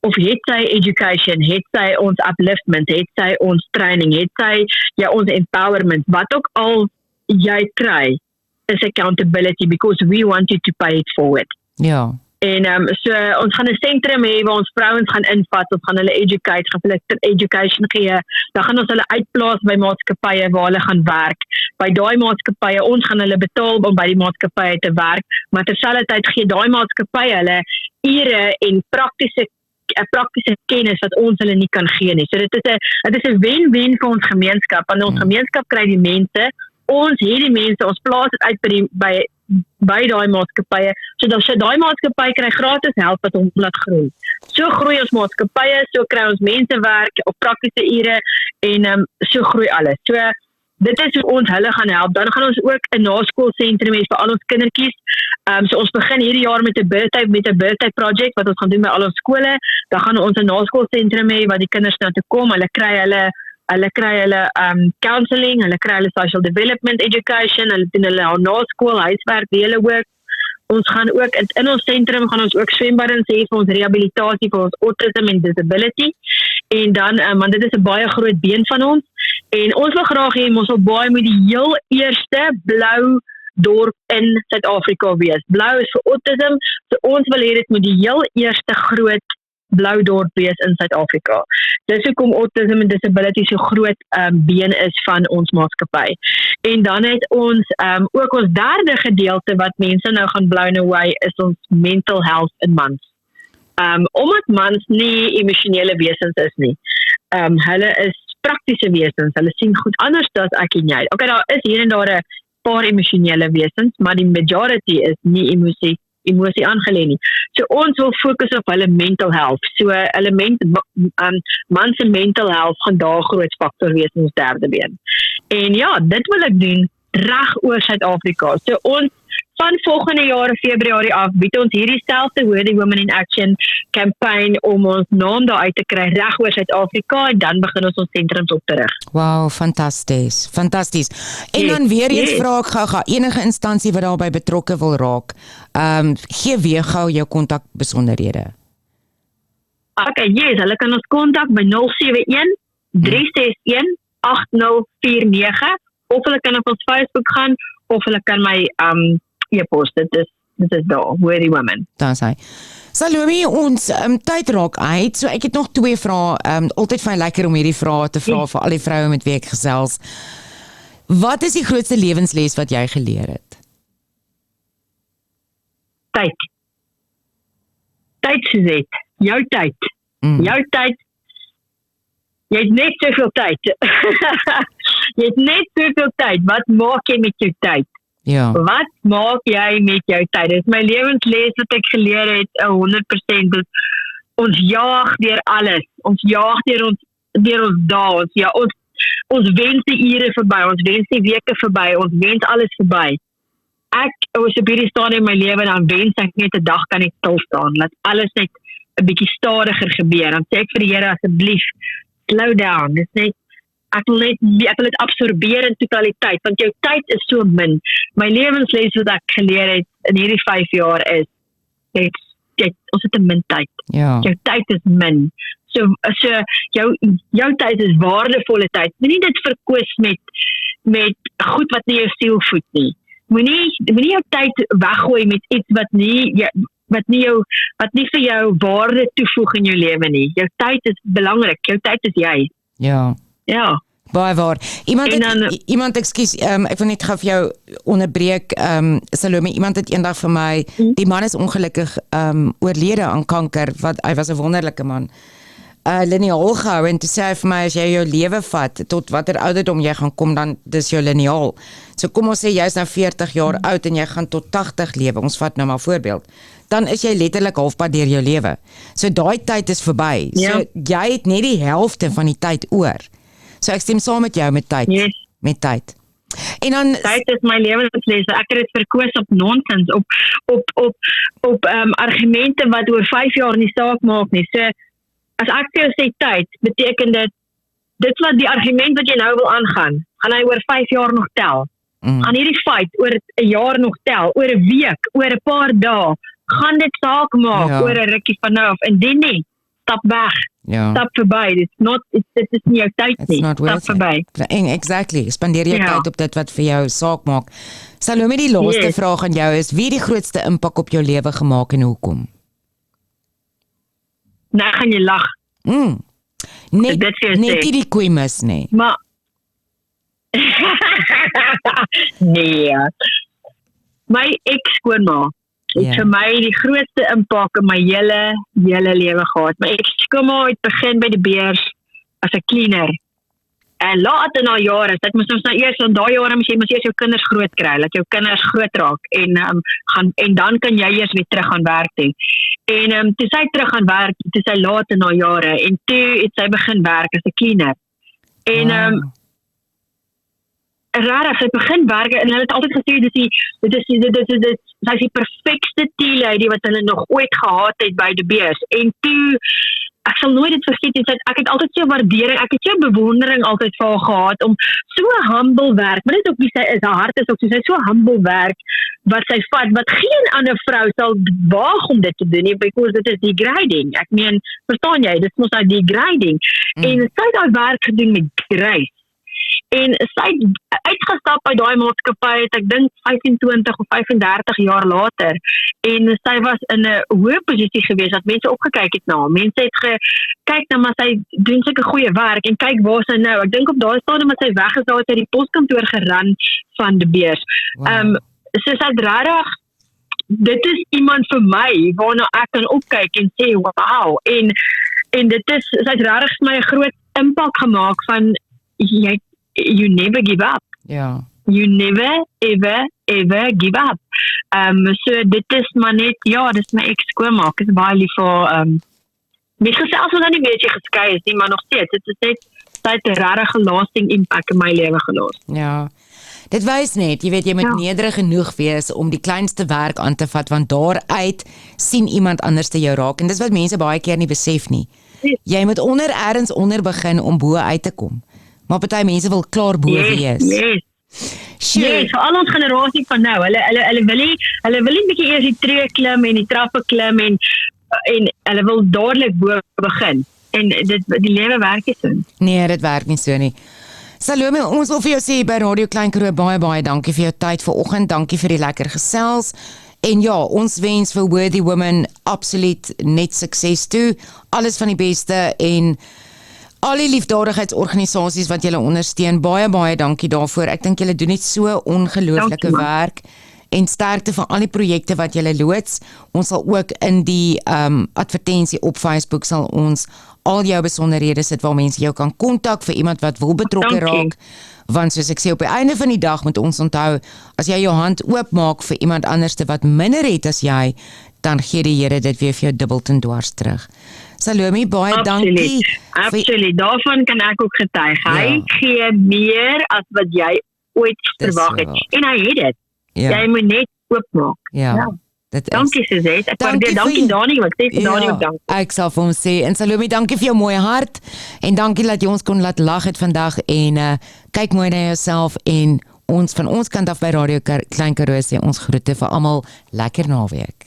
Speaker 2: of het sy education, het sy ons upliftment, het sy ons training, het sy ons empowerment, wat ook al jy kry, is accountability, because we want you to pay it forward.
Speaker 1: Ja.
Speaker 2: En so ons gaan 'n sentrum hê waar ons vrouens gaan invat, ons gaan hulle educate, gaan hulle education gee, dan gaan ons hulle uitplaas by maatskappye waar hulle gaan werk. By daai maatskappye, ons gaan hulle betaal om by die maatskappye te werk, maar terselfdertyd gee daai maatskappye hulle ure en praktiese kennis wat ons hulle nie kan gee nie. So dit is 'n wen-wen vir ons gemeenskap, want ons gemeenskap kry die mense, ons het die mense, ons plaas dit uit by daai maatskappye, so daai maatskappy kry gratis help wat hom laat groei. So groei ons maatskappye, so kry ons mense werk op praktiese ure en so groei alles. So dit is hoe ons hulle gaan help. Dan gaan ons ook 'n naskoolsentrum hê vir al ons kindertjies. So ons begin hierdie jaar met 'n birthday project wat ons gaan doen by al ons skole. Dan gaan ons 'n naskoolsentrum hê waar die kinders na toe kom. Hulle kry hulle counselling, hulle kry hulle social development education, hulle doen hulle naskool huiswerk, hele ook. Ons gaan ook in ons sentrum gaan ons ook swembaddens hê vir ons rehabilitasie vir ons autism en disability. En dan want dit is 'n baie groot been van ons. En ons wil graag hê Mosselbaai moet die heel eerste blou dorp in Suid-Afrika wees. Blou is vir autism, so ons wil hê dit moet die heel eerste groot blou dorp wees in Suid-Afrika. Dis hoekom autism en disability so groot been is van ons maatskappy. En dan het ons ook ons derde gedeelte wat mense nou gaan blown away is ons mental health in mans. Omdat mans nie emosionele wesens is nie. Hulle is praktiese wesens. Hulle sien goed anders as ek en jy. Okay, daar is hier en daar 'n paar emosionele wesens, maar die majority is nie emosie aangelê nie. So ons wil fokus op hulle mental health. So man se mental health gaan daar 'n groot faktor wees in ons derde been. En ja, dit wil ek doen reg oor Suid-Afrika. So ons van volgende jaar Februarie af bied ons hierdie selfde Worthy Women in Action campaign om ons naam daar uit te kry reg oor Suid-Afrika en dan begin ons sentrums op te rig.
Speaker 1: Wow, fantasties. En dan weer eens vra ek gou, enige instansie wat daarbey betrokke wil raak, gee weer gou jou kontakbesonderhede.
Speaker 2: Okay, hulle kan ons kontak by 071 361 8049 of hulle kan op ons Facebook gaan of hulle kan my e-pos, dit is daar, Worthy Women.
Speaker 1: Daar is hy. Salome, ons tyd raak uit, so ek het nog 2 vrae, altyd vir my lekker om hierdie vrae te vra vir al die vroue met wie ek gesels. Wat is die grootste lewensles wat jy geleer het?
Speaker 2: Tyd. Tyd Suzette, jou tyd. Jou tyd. Jy het net soveel tyd. Jy het net soveel tyd. Wat maak jy met jou tyd?
Speaker 1: Ja.
Speaker 2: Wat maak jy met jou tyd? Dit is my lewensles wat ek geleer het, 100%. Dus ons jaag deur alles. Ons jaag deur ons dae. Ons wens die ure verby, ons wens die weke verby, ons wens alles verby. Ek was op hierdie stadium in my lewe, dan wens ek net 'n dag kan ek stil staan. Laat alles net 'n bietjie stadiger gebeur. Dan sê ek vir die Here asseblief, slow down. Dis net ek wil dit absorbeer in totaliteit, want jou tyd is so min. My lewensles wat ek geleer het in hierdie 5 jaar is, ons het 'n min tyd.
Speaker 1: Ja.
Speaker 2: Jou tyd is min. So jou tyd is waardevolle tyd. Moenie dit verkwis met goed wat nie jou siel voed nie. Moenie jou tyd weggooi met iets wat nie vir jou waarde toevoeg in jou lewe nie. Jou tyd is belangrik. Jou tyd is jy.
Speaker 1: Ja.
Speaker 2: Ja.
Speaker 1: Baie waar. Iemand ekskuus, ek wil net gou vir jou onderbreek, Salome, iemand het eendag vir my, die man is ongelukkig oorlede aan kanker, hy was 'n wonderlike man. Lineaal gehou en toe sê hy vir my, as jy jou lewe vat, tot watter ouderdom jy gaan kom, dan dis jou lineaal. So kom ons sê, jy is nou 40 jaar oud en jy gaan tot 80 lewe, ons vat nou maar voorbeeld, dan is jy letterlik halfpad deur jou lewe. So daai tyd is verby.
Speaker 2: Ja.
Speaker 1: So jy het net die helfte van die tyd oor. So ek stem saam met jou met tyd.
Speaker 2: Yes.
Speaker 1: Met tyd. En dan
Speaker 2: Tyd is my lewensles. Ek het dit verkoos op nonsens, op argumente wat oor 5 jaar nie saak maak nie. So as ek vir jou sê tyd, beteken dit wat die argument wat jy nou wil aangaan, gaan hy oor 5 jaar nog tel. Gaan hierdie fight oor 'n jaar nog tel, oor 'n week, oor 'n paar dae, gaan dit saak maak oor 'n rukkie van nou af. Indien nie, stap weg.
Speaker 1: Ja.
Speaker 2: Stap verby. Dit is nie jou tyd nie. Stap verby.
Speaker 1: Exactly. Spandeer jou tyd op dit wat vir jou saak maak. Salome, die laaste vraag aan jou is, wie het die grootste impak op jou lewe gemaak en hoekom?
Speaker 2: Nou gaan jy lag.
Speaker 1: Net die koeimis, nee.
Speaker 2: Maar nee. My ex-skoonma het vir my die grootste impak in my hele lewe gehad. My ex-skoonma het begin by die Beers as 'n cleaner. En later na jare, dit moes ons nou eers in daai jare moet jy eers jou kinders groot kry, laat jou kinders groot raak en dan kan jy eers weer terug gaan werk toe. En toe sy terug gaan werk, toe sy later na jare en toe het sy begin werk as 'n cleaner. En rarig, sy begin werk en hulle het altyd gesê dit is die perfekste tea lady wat hulle nog ooit gehad het by die Beers. En toe, ek sal nooit dit vergeet, ek het altyd so waardering, ek het so bewondering altyd vir haar gehad om so humble werk, maar dit is ook wie sy is, haar hart is ook sy so humble werk wat sy vat, wat geen ander vrou sal waag om dit te doen nie, because dit is degrading. Ek meen, verstaan jy, dit is mos nou degrading. En sy het haar werk gedoen met grace. En sy het uitgestap uit daai maatskappy, ek dink 25 of 35 jaar later, en sy was in 'n hoë posisie gewees, dat mense opgekyk het na haar. Mense het gekyk na, maar sy doen sulke goeie werk, en kyk waar sy nou, ek dink op daai stadium wat sy weg is, daar het sy die poskantoor geran van die Beers.
Speaker 1: Wow.
Speaker 2: So sy het regtig, dit is iemand vir my, waarna ek kan opkyk en sê, wow, en dit is, sy het regtig vir my 'n groot impak gemaak van, you never give up.
Speaker 1: Ja.
Speaker 2: You never, ever give up. So dit is maar net, dit is my ex-skoonma, ek is baie lief vir, met gesels wat dan nie weet jy geskei is nie, maar nog steeds, dit is net, sy het 'n regtig lasting impact in my lewe gelos.
Speaker 1: Ja. Dit wys net, jy weet, jy moet nederig genoeg wees om die kleinste werk aan te vat, want daaruit sien iemand anders te jou raak, en dis wat mense baie keer nie besef nie. Jy moet ergens onder begin om bo uit te kom. Maar party mense wil klaar bo wees.
Speaker 2: Sure. Vir al ons generasie van nou, hulle wil nie bietjie eers die tree klim en die trappe klim en hulle wil dadelik bo begin. En die lewe werk nie so.
Speaker 1: Nee, dit werk nie so nie. Salome, ons wil vir jou sê by Radio Klein Karoo baie dankie vir jou tyd vanoggend, dankie vir die lekker gesels. En ja, ons wens vir Worthy Women absoluut net sukses toe. Alles van die beste en al die liefdadigheidsorganisasies wat julle ondersteun, baie dankie daarvoor. Ek dink julle doen net so ongelooflike werk en sterkte van al die projekte wat julle loods. Ons sal ook in die advertensie op Facebook sal ons al jou besonderhede sit waar mense jou kan kontak vir iemand wat wil betrokke raak. Want soos ek sê, op die einde van die dag moet ons onthou, as jy jou hand oopmaak vir iemand anderste wat minder het as jy, dan gee die Here dit weer vir jou dubbel en dwars terug. Salome, baie dankie.
Speaker 2: Absoluut, daarvan kan ek ook getuig. Hy gee meer as wat jy ooit verwag het. En hy het dit. Jy moet net oopmaak. Dankie Suzette. Dankie Dani, wat sê vir Dani ook dankie.
Speaker 1: Ek sal vir hom sê, en Salome, dankie vir jou mooi hart, en dankie dat jy ons kon laat lag het vandag, en kyk mooi na jouself, en ons van ons kant af by Radio Klein Karoo sê ons groete vir almal, lekker naweek.